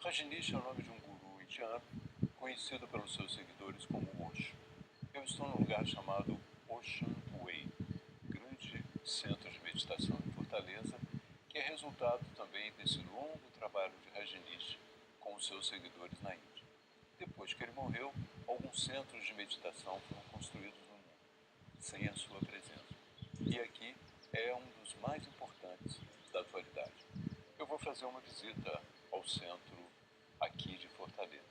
Rajneesh é o nome de um guru indiano, conhecido pelos seus seguidores como Osho. Eu estou num lugar chamado Ocean Way, grande centro de meditação em Fortaleza, que é resultado também desse longo trabalho de Rajneesh com os seus seguidores na Índia. Depois que ele morreu, alguns centros de meditação foram construídos no mundo, sem a sua presença. E aqui é um dos mais importantes da atualidade. Eu vou fazer uma visita ao centro aqui de Fortaleza.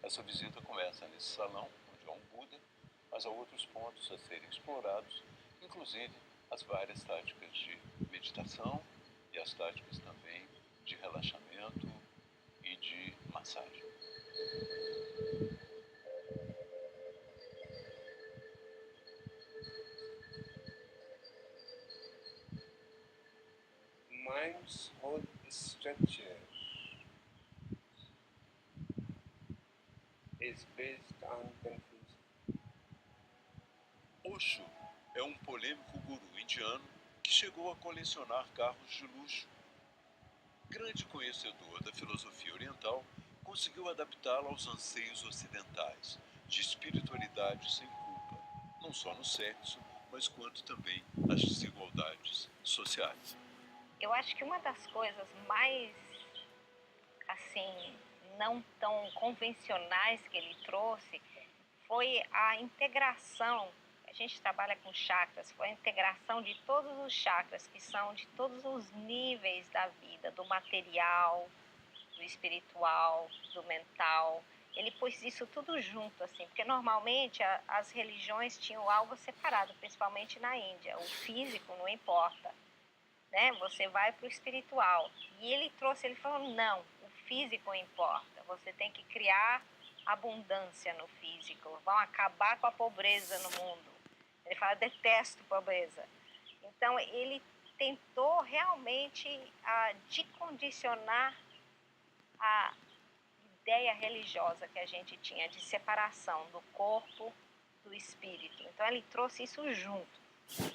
Essa visita começa nesse salão, onde há um Buda, mas há outros pontos a serem explorados, inclusive as várias táticas de meditação e as táticas também de relaxamento e de massagem. Mind's whole structure is based on confusion. Osho é um polêmico guru indiano que chegou a colecionar carros de luxo. Grande conhecedor da filosofia oriental, conseguiu adaptá-la aos anseios ocidentais, de espiritualidade sem culpa, não só no sexo, mas quanto também às desigualdades sociais. Eu acho que uma das coisas mais, assim, não tão convencionais que ele trouxe foi a integração. A gente trabalha com chakras, foi a integração de todos os chakras, que são de todos os níveis da vida, do material, do espiritual, do mental. Ele pôs isso tudo junto, assim, porque normalmente as religiões tinham algo separado, principalmente na Índia. O físico não importa, né? Você vai para o espiritual. E ele falou, não, o físico importa. Você tem que criar abundância no físico. Vão acabar com a pobreza no mundo. Ele fala, detesto pobreza. Então, ele tentou realmente decondicionar a ideia religiosa que a gente tinha de separação do corpo do espírito. Então, ele trouxe isso junto.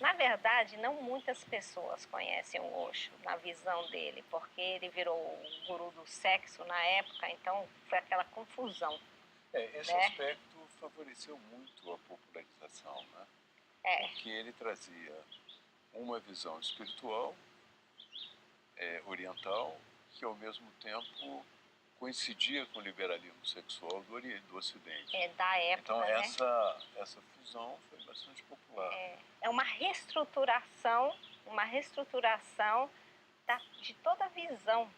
Na verdade, não muitas pessoas conhecem o Osho na visão dele, porque ele virou o guru do sexo na época, então foi aquela confusão. Esse aspecto favoreceu muito a popularização, né? Porque ele trazia uma visão espiritual, oriental, que ao mesmo tempo coincidia com o liberalismo sexual do Ocidente. Da época, então, né? essa fusão foi bastante popular. É uma reestruturação de toda a visão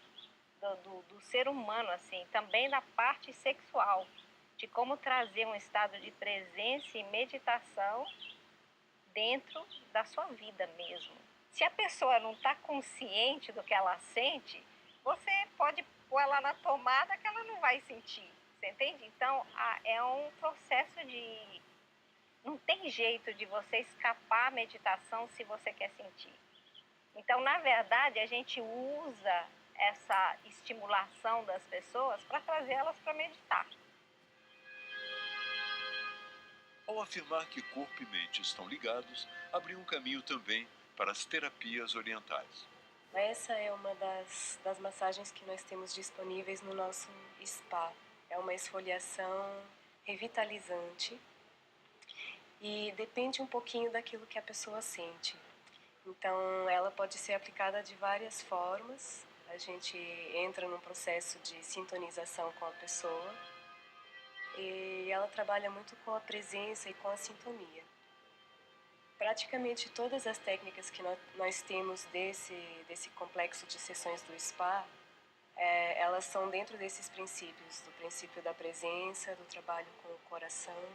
do ser humano, assim, também da parte sexual, de como trazer um estado de presença e meditação dentro da sua vida mesmo. Se a pessoa não está consciente do que ela sente, você pode pôr ela na tomada que ela não vai sentir, você entende? Então, é um processo de... Não tem jeito de você escapar à meditação se você quer sentir. Então, na verdade, a gente usa essa estimulação das pessoas para trazer elas para meditar. Ao afirmar que corpo e mente estão ligados, abriu um caminho também para as terapias orientais. Essa é uma das massagens que nós temos disponíveis no nosso spa. É uma esfoliação revitalizante e depende um pouquinho daquilo que a pessoa sente. Então, ela pode ser aplicada de várias formas. A gente entra num processo de sintonização com a pessoa e ela trabalha muito com a presença e com a sintonia. Praticamente todas as técnicas que nós temos desse complexo de sessões do spa, elas são dentro desses princípios, do princípio da presença, do trabalho com o coração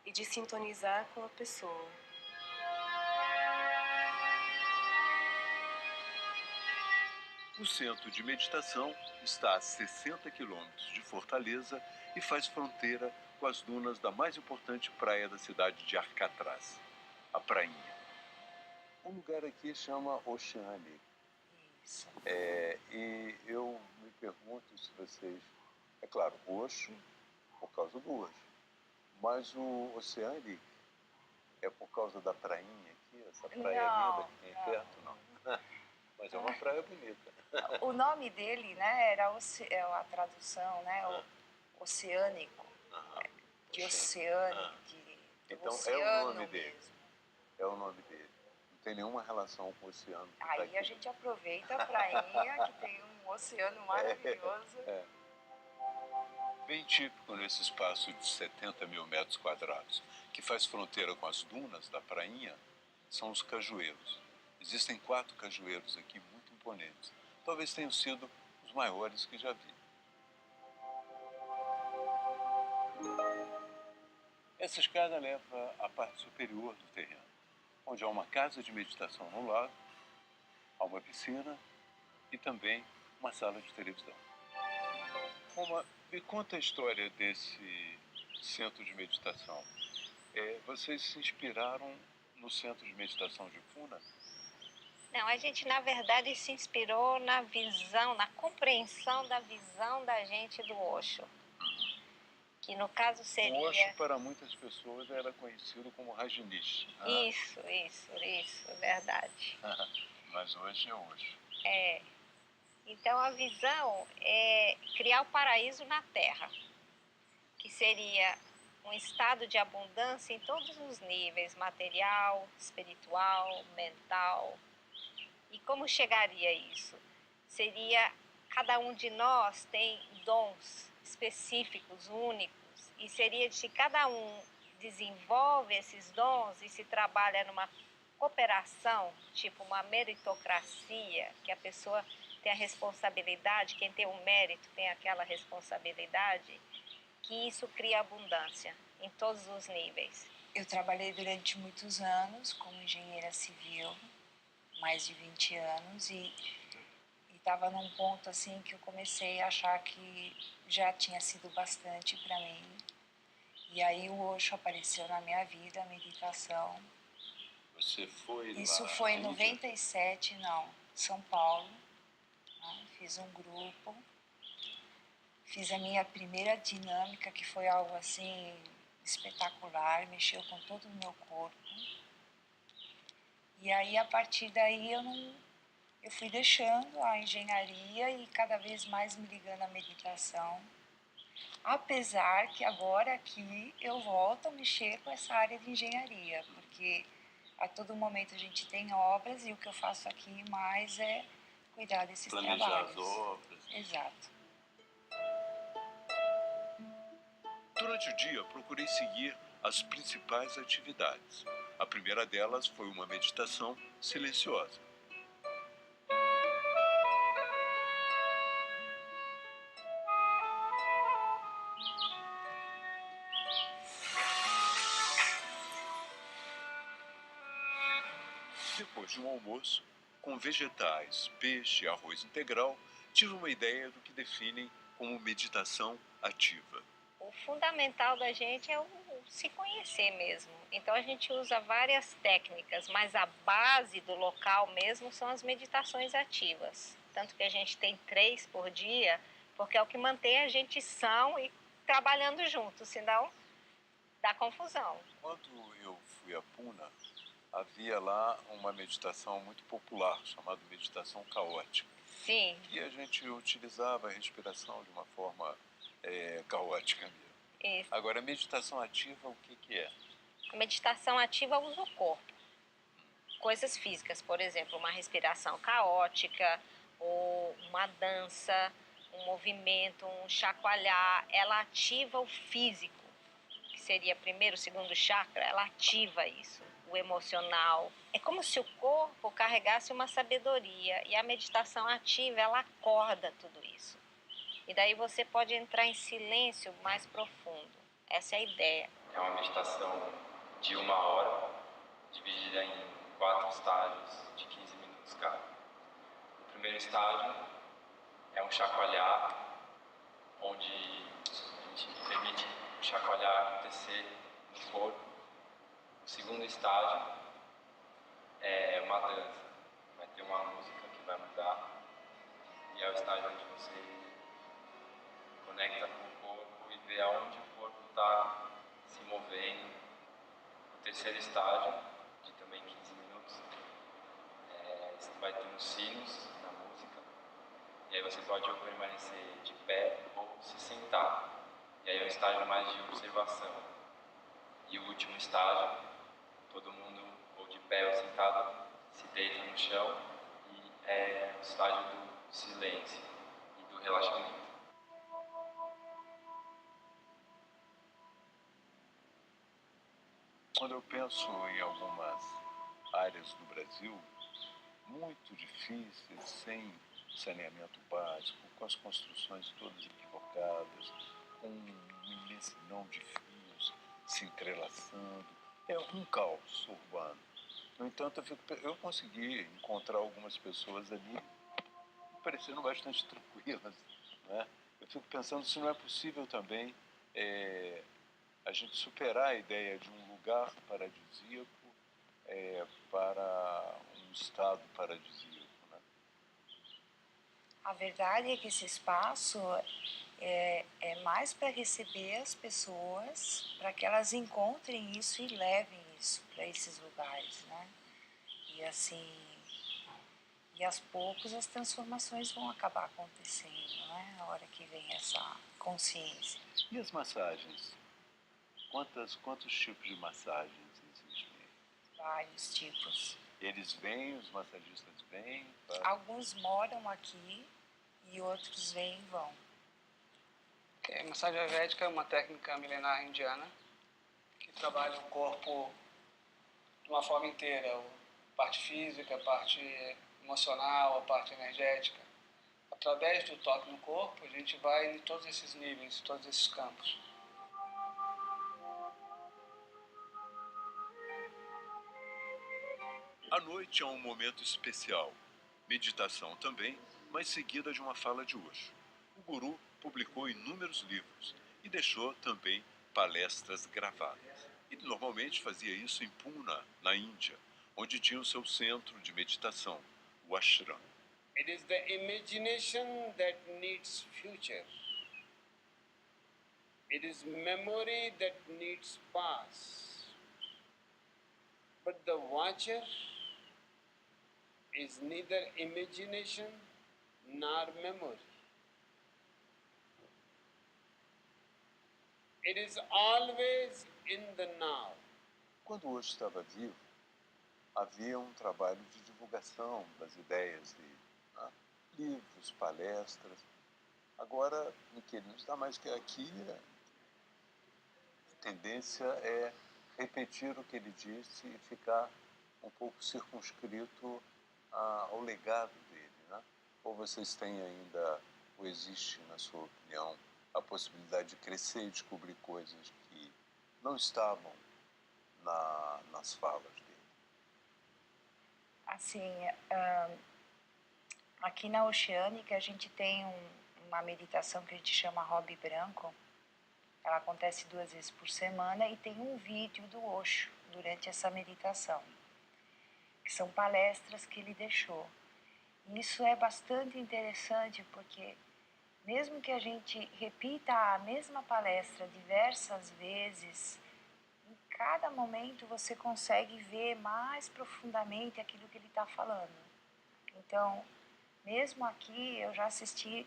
e de sintonizar com a pessoa. O centro de meditação está a 60 quilômetros de Fortaleza e faz fronteira com as dunas da mais importante praia da cidade de Arcatraz, a Prainha. O lugar aqui chama Oceane. Isso. E eu me pergunto se vocês... É claro, Osho, por causa do Osho. Mas o Oceane é por causa da prainha aqui, essa praia linda que tem perto, não. Mas é uma praia bonita. O nome dele, né, era a tradução, né, Ah. oceânico, Aham. de Sim. oceânico, Ah. do Então, é o oceano nome dele. mesmo. É o nome dele. Não tem nenhuma relação com o oceano. Que tá Aí aqui. a gente aproveita a prainha, que tem um oceano maravilhoso. É. Bem típico nesse espaço de 70 mil metros quadrados, que faz fronteira com as dunas da prainha, são os cajueiros. Existem 4 cajueiros aqui muito imponentes. Talvez tenham sido os maiores que já vi. Essa escada leva à parte superior do terreno, onde há uma casa de meditação no lago, há uma piscina e também uma sala de televisão. Roma, me conta a história desse centro de meditação. Vocês se inspiraram no centro de meditação de Puna? Não, a gente na verdade se inspirou na visão, na compreensão da visão da gente do Osho. Que no caso seria... O Osho, para muitas pessoas, era conhecido como Rajneesh. Isso, verdade. Mas hoje é Osho. É. Então a visão é criar o paraíso na Terra, que seria um estado de abundância em todos os níveis, material, espiritual, mental. E como chegaria isso? Seria, cada um de nós tem dons específicos, únicos, e seria de que cada um desenvolve esses dons e se trabalha numa cooperação, tipo uma meritocracia, que a pessoa tem a responsabilidade, quem tem o mérito tem aquela responsabilidade, que isso cria abundância em todos os níveis. Eu trabalhei durante muitos anos como engenheira civil, mais de 20 anos, e estava num ponto assim que eu comecei a achar que já tinha sido bastante para mim. E aí o Osho apareceu na minha vida, a meditação. Você foi lá? Isso foi em 97, São Paulo. Né? Fiz um grupo, fiz a minha primeira dinâmica, que foi algo assim espetacular, mexeu com todo o meu corpo. E aí a partir daí eu fui deixando a engenharia e cada vez mais me ligando à meditação. Apesar que agora aqui eu volto a mexer com essa área de engenharia, porque a todo momento a gente tem obras e o que eu faço aqui mais é cuidar desses planejar trabalhos. as obras. Exato. Durante o dia, procurei seguir as principais atividades. A primeira delas foi uma meditação silenciosa. Depois de um almoço, com vegetais, peixe e arroz integral, tive uma ideia do que definem como meditação ativa. O fundamental da gente é o se conhecer mesmo. Então a gente usa várias técnicas, mas a base do local mesmo são as meditações ativas. Tanto que a gente tem 3 por dia, porque é o que mantém a gente são e trabalhando juntos, senão dá confusão. Quando eu fui a Puna, havia lá uma meditação muito popular, chamada meditação caótica. Sim. E a gente utilizava a respiração de uma forma caótica mesmo. Isso. Agora, a meditação ativa, o que é? A meditação ativa usa o corpo. Coisas físicas, por exemplo, uma respiração caótica, ou uma dança, um movimento, um chacoalhar, ela ativa o físico, que seria primeiro, segundo chakra, ela ativa isso, o emocional. É como se o corpo carregasse uma sabedoria e a meditação ativa, ela acorda tudo isso. E daí você pode entrar em silêncio mais profundo. Essa é a ideia. É uma meditação de 1 hora, dividida em 4 estágios de 15 minutos cada. O primeiro estágio é um chacoalhar, onde a gente permite o chacoalhar acontecer no corpo. O segundo estágio é uma dança. Vai ter uma música que vai mudar, e é o estágio onde você conecta com o corpo e vê aonde o corpo está se movendo. O terceiro estágio, de também 15 minutos, vai ter uns sinos na música, E aí você pode ou permanecer de pé ou se sentar. E aí é um estágio mais de observação. E o último estágio, todo mundo ou de pé ou sentado se deita no chão e é o estágio do silêncio e do relaxamento. Quando eu penso em algumas áreas do Brasil muito difíceis, sem saneamento básico, com as construções todas equivocadas, com um imensidão de fios se entrelaçando, é um caos urbano. No entanto, eu consegui encontrar algumas pessoas ali parecendo bastante tranquilas, né? Eu fico pensando se não é possível também a gente superar a ideia de um lugar paradisíaco para um estado paradisíaco, né? A verdade é que esse espaço é mais para receber as pessoas, para que elas encontrem isso e levem isso para esses lugares, né? E assim, e aos poucos as transformações vão acabar acontecendo, né? A hora que vem essa consciência. E as massagens? Quantos tipos de massagens existem? Vários tipos. Eles vêm, os massagistas vêm? Alguns moram aqui e outros vêm e vão. Massagem ayurvédica é uma técnica milenar indiana que trabalha o corpo de uma forma inteira, a parte física, a parte emocional, a parte energética. Através do toque no corpo, a gente vai em todos esses níveis, todos esses campos. A noite é um momento especial, meditação também, mas seguida de uma fala de Osho. O guru publicou inúmeros livros e deixou também palestras gravadas. Ele normalmente fazia isso em Pune, na Índia, onde tinha o seu centro de meditação, o ashram. It is the imagination that needs future. It is memory that needs past. But the watcher is neither imagination nor memory. It is always in the now. Quando Osho estava vivo, havia um trabalho de divulgação das ideias dele, né? Livros, palestras. Agora, no que ele não está mais aqui, a tendência é repetir o que ele disse e ficar um pouco circunscrito ao legado dele, né? Ou vocês têm ainda, ou existe, na sua opinião, a possibilidade de crescer e descobrir coisas que não estavam nas falas dele? Assim, aqui na Oceânica a gente tem uma meditação que a gente chama Hobby Branco. Ela acontece 2 vezes por semana e tem um vídeo do Osho durante essa meditação, que são palestras que ele deixou. E isso é bastante interessante porque mesmo que a gente repita a mesma palestra diversas vezes, em cada momento você consegue ver mais profundamente aquilo que ele está falando. Então, mesmo aqui, eu já assisti,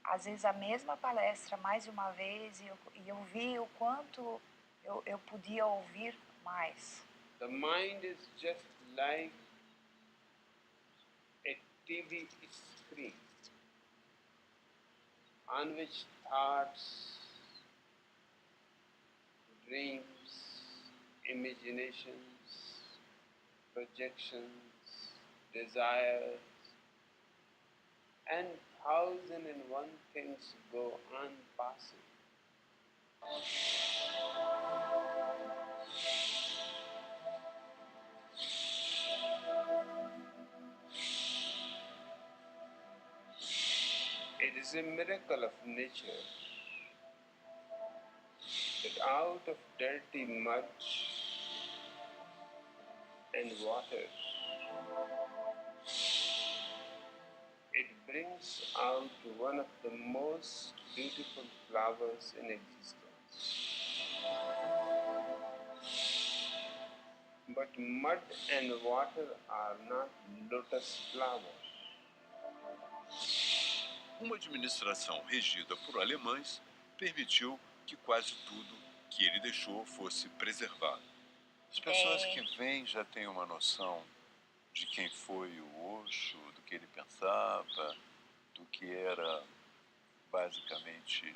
às vezes, a mesma palestra mais de uma vez e eu vi o quanto eu podia ouvir mais. The mind is just like a TV screen on which thoughts, dreams, imaginations, projections, desires, and 1,001 things go on passing. It is a miracle of nature that out of dirty mud and water, it brings out one of the most beautiful flowers in existence. But mud and water are not lotus flowers. Uma administração regida por alemães permitiu que quase tudo que ele deixou fosse preservado. As pessoas que vêm já têm uma noção de quem foi o Osho, do que ele pensava, do que era basicamente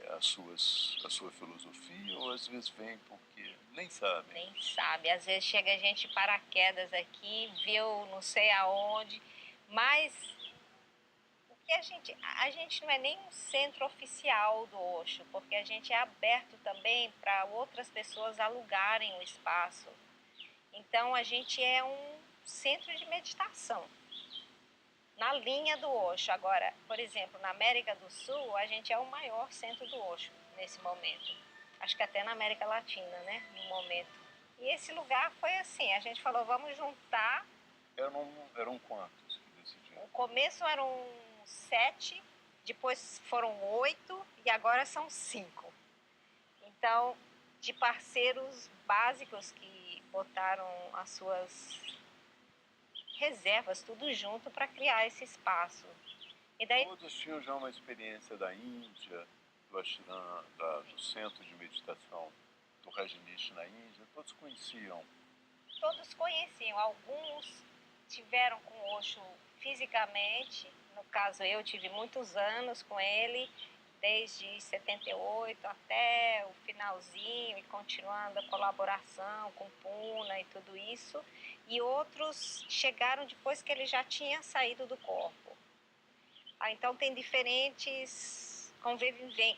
a sua filosofia, ou às vezes vem porque nem sabem. Nem sabe. Às vezes chega gente de paraquedas aqui, viu não sei aonde, mas o que a gente não é nem um centro oficial do Osho, porque a gente é aberto também para outras pessoas alugarem o espaço. Então a gente é um centro de meditação, na linha do Osho. Agora, por exemplo, na América do Sul, a gente é o maior centro do Osho nesse momento. Acho que até na América Latina, né, no momento. E esse lugar foi assim, a gente falou, vamos juntar. Eram quantos que decidiram? No começo eram 7, depois foram 8 e agora são 5. Então, de parceiros básicos que botaram as suas reservas, tudo junto para criar esse espaço. E daí Todos tinham já uma experiência da Índia, do Ashram, do centro de meditação do Rajneesh na Índia, todos conheciam. Todos conheciam, alguns tiveram com o Osho fisicamente, no caso eu tive muitos anos com ele, desde 78 até o finalzinho e continuando a colaboração com Puna e tudo isso, e outros chegaram depois que ele já tinha saído do corpo. Então tem diferentes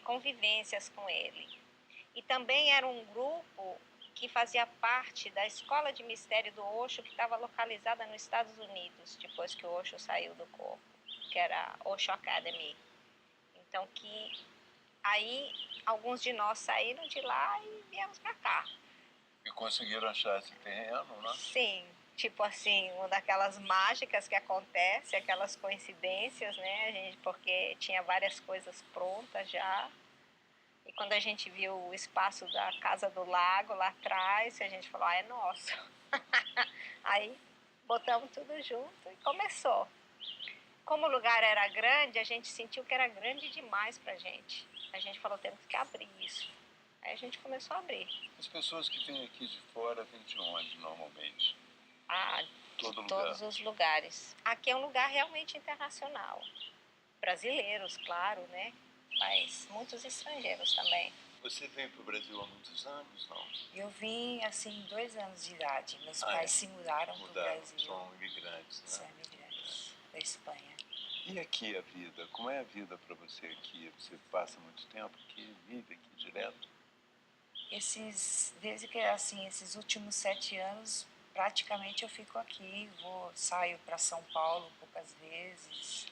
convivências com ele. E também era um grupo que fazia parte da escola de mistério do Osho, que estava localizada nos Estados Unidos, depois que o Osho saiu do corpo, que era a Osho Academy. Então, que aí alguns de nós saíram de lá e viemos para cá. E conseguiram achar esse terreno, né? Sim, tipo assim, uma daquelas mágicas que acontece, aquelas coincidências, né, porque tinha várias coisas prontas já. E quando a gente viu o espaço da Casa do Lago lá atrás, a gente falou, é nosso. Aí botamos tudo junto e começou. Como o lugar era grande, a gente sentiu que era grande demais pra gente. A gente falou, temos que abrir isso. Aí a gente começou a abrir. As pessoas que vêm aqui de fora vêm de onde, normalmente? Todos os lugares. Aqui é um lugar realmente internacional. Brasileiros, claro, né? Mas muitos estrangeiros também. Você veio para o Brasil há muitos anos, não? Eu vim, assim, 2 anos de idade. Meus pais se mudaram para o Brasil. São imigrantes, né? São imigrantes da Espanha. E aqui a vida? Como é a vida para você aqui? Você passa muito tempo aqui, vive aqui direto? Desde que, assim, esses últimos 7 anos, praticamente eu fico aqui. Saio para São Paulo poucas vezes.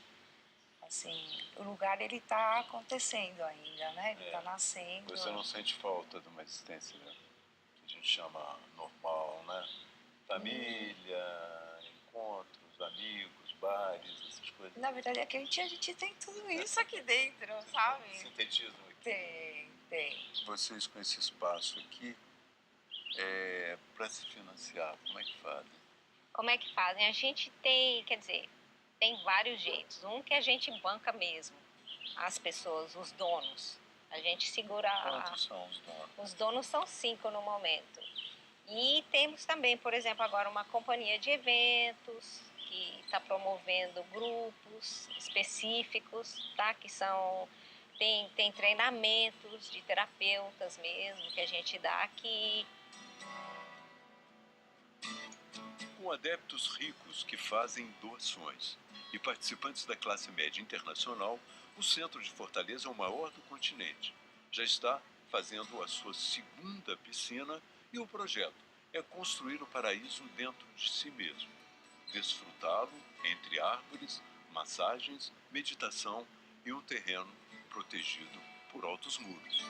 Assim, o lugar ele está acontecendo ainda, né? Ele está nascendo. Você não sente falta de uma existência que a gente chama normal, né? Família, encontros, amigos, bares, essas coisas. Na verdade, aqui a gente tem tudo isso aqui dentro, sabe? Sintetismo aqui. Tem. Vocês com esse espaço aqui, para se financiar, como é que fazem? Como é que fazem? A gente tem, quer dizer, tem vários jeitos. Um que a gente banca mesmo, as pessoas, os donos. A gente segura... Quantos são os donos? Os donos são 5 no momento. E temos também, por exemplo, agora uma companhia de eventos que está promovendo grupos específicos, tá? Que são... Tem treinamentos de terapeutas mesmo que a gente dá aqui. Com adeptos ricos que fazem doações e participantes da classe média internacional, o centro de Fortaleza é o maior do continente. Já está fazendo a sua 2ª piscina e o projeto é construir o paraíso dentro de si mesmo. Desfrutá-lo entre árvores, massagens, meditação e um terreno protegido por altos muros.